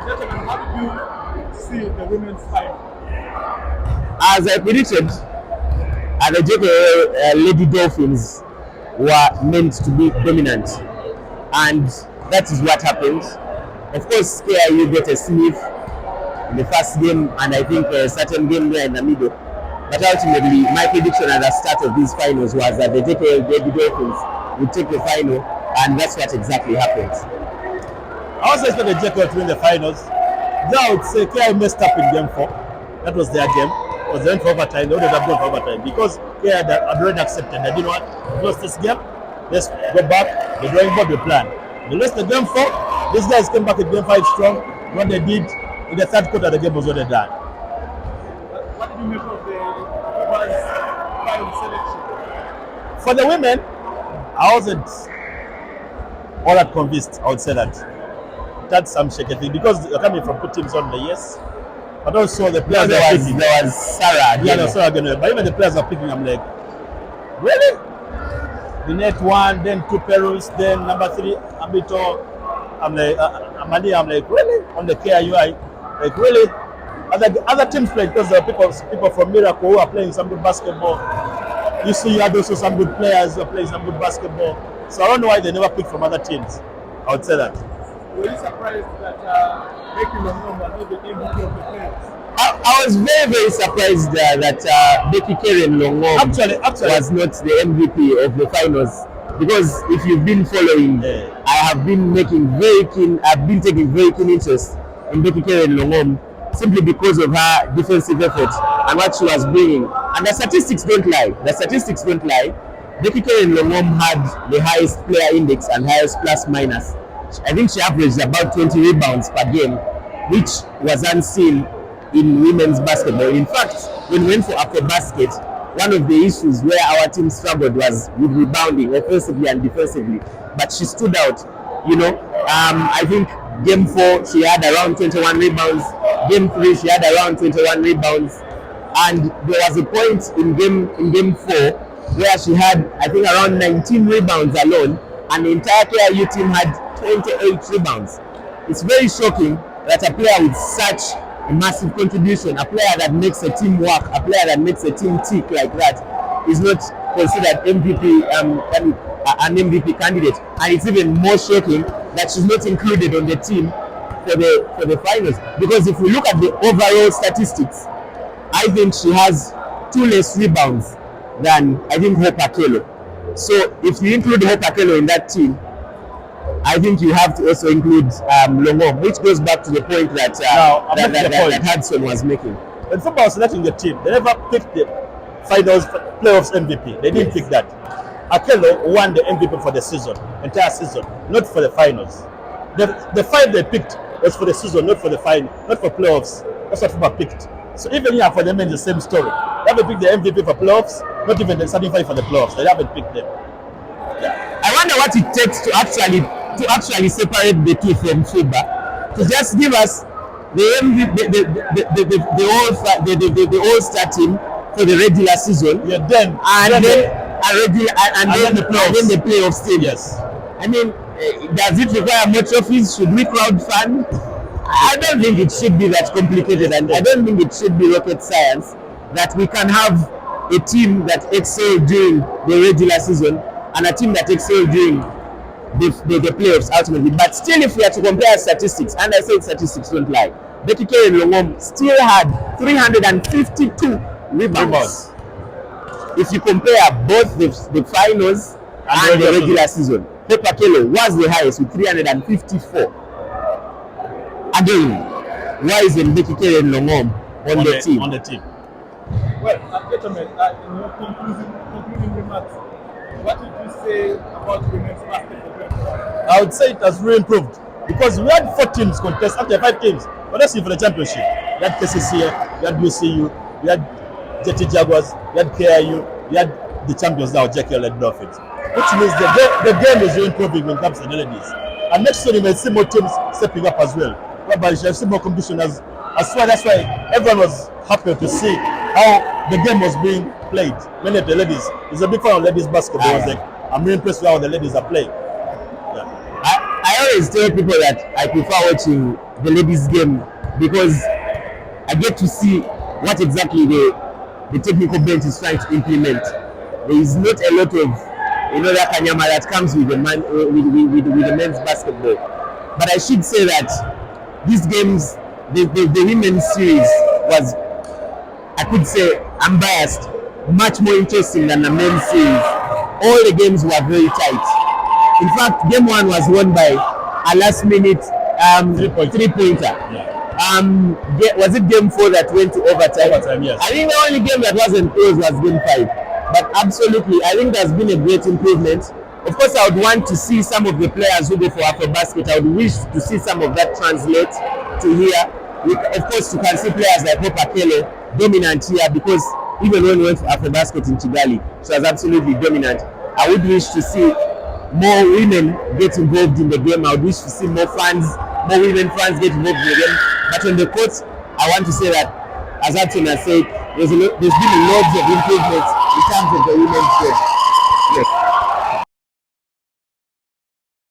Gentlemen, how did you see the women's final? As I predicted, the JKL Lady Dolphins were meant to be dominant, and that is what happened. Of course, KIU got a sniff in the first game, and I think a certain game there in the middle. But ultimately, my prediction at the start of these finals was that the JKL Lady Dolphins would take the final, and that's what exactly happened. I also expected JKL to win the finals. Though I would say KIU messed up in game 4. That was their game. Because they went for overtime. They would have gone for overtime. Because KIU had already accepted. They didn't want to lose this game. Let's go back. The drawing board, the plan. They lost the game 4. These guys came back in game 5 strong. What they did in the third quarter, the game was already done. What did you make of the women's final selection? For the women, I wasn't all that convinced. I would say that it had some shaky thing because you're coming from 2 teams only, yes. But also the players there was Sarah. Yeah, no, Sarah again. But even the players are picking. I'm like, really? The net 1, then 2 Perus, then number 3 Abito. I'm like, Amadi. I'm like, really? On the KIUI, like really? Other teams play because there are people from Miracle who are playing some good basketball. You see, you had also some good players who are playing some good basketball. So I don't know why they never pick from other teams. I would say that. Were you surprised that Becky Longom was not the MVP of the players? I was very, very surprised that Becky Karen Longom actually was not the MVP of the finals. Because if you've been following, I have been I've been taking very keen interest in Becky Karen Longom simply because of her defensive effort and what she was bringing. And the statistics don't lie. Becky Karen Longom had the highest player index and highest plus minus. I think she averaged about 20 rebounds per game, which was unseen in women's basketball. In fact, when we went for After Basket, one of the issues where our team struggled was with rebounding, offensively and defensively. But she stood out. I think game 4 she had around 21 rebounds. Game 3 she had around 21 rebounds, and there was a point in game 4 where she had, I think, around 19 rebounds alone, and the entire KIU team had 28 rebounds. It's very shocking that a player with such a massive contribution, a player that makes a team work, a player that makes a team tick like that, is not considered MVP, an MVP candidate. And it's even more shocking that she's not included on the team for the finals. Because if we look at the overall statistics, I think she has 2 less rebounds than, I think, Hope Akelo. So if you include Hope Akelo in that team, I think you have to also include Longom, which goes back to the point that Hudson was making. When football was selecting the team, they never picked the playoffs MVP. They didn't pick that. Akelo won the MVP for the season, entire season, not for the finals. The 5 they picked was for the season, not for the final, not for playoffs. That's what football picked. So even here for them, it's the same story. They haven't picked the MVP for playoffs, not even the starting 5 for the playoffs. They haven't picked them. Yeah. I wonder what it takes to actually separate the two from FIBA, to just give us the all-star team for the regular season, then the playoffs team. Yes. I mean, does it require more trophies? Should we crowdfund? I don't think it should be that complicated, and I don't think it should be rocket science that we can have a team that excelled during the regular season and a team that excelled during the playoffs ultimately. But still, if we are to compare statistics, and I say statistics don't lie, Becky Karen Longom still had 352 rebounds. If you compare both the finals and the regular season, Hope Akelo was the highest with 354. Again, why isn't Becky Karen Longom on the team? On the team. Well, gentlemen, in your concluding remarks, what did you say about women's basketball? I would say it has really improved because we had 4 teams contest after 5 teams. But let's see for the championship. We had KCC, we had UCU, we had JT Jaguars, we had KIU, we had the champions now, JKL and Dolphins. Which means the game is really improving when it comes to the ladies. And next year you may see more teams stepping up as well. Whereby you shall see more competition as well. That's why everyone was happy to see how the game was being played. Many of the ladies, it's a big fan of ladies basketball. I was like, I'm really impressed with how the ladies are playing. I always tell people that I prefer watching the ladies' game, because I get to see what exactly the technical bench is trying to implement. There is not a lot of that kanyama that comes with the the men's basketball. But I should say that these games, the women's series was, I could say, I'm biased, much more interesting than the men's series. All the games were very tight. In fact, game 1 was won by a last minute three-pointer. Yeah. Was it game 4 that went to overtime? Overtime, yes. I think the only game that wasn't close was game 5. But absolutely, I think there's been a great improvement. Of course, I would want to see some of the players who go for AfroBasket. I would wish to see some of that translate to here. Of course, you can see players like Hopa Kele dominant here, because even when we went for AfroBasket in Kigali, she was absolutely dominant. I would wish to see more women get involved in the game. I would wish to see more women fans get involved in the game. But on the court, I want to say that, as Hudson has said, there's been loads of improvements in terms of the women's game.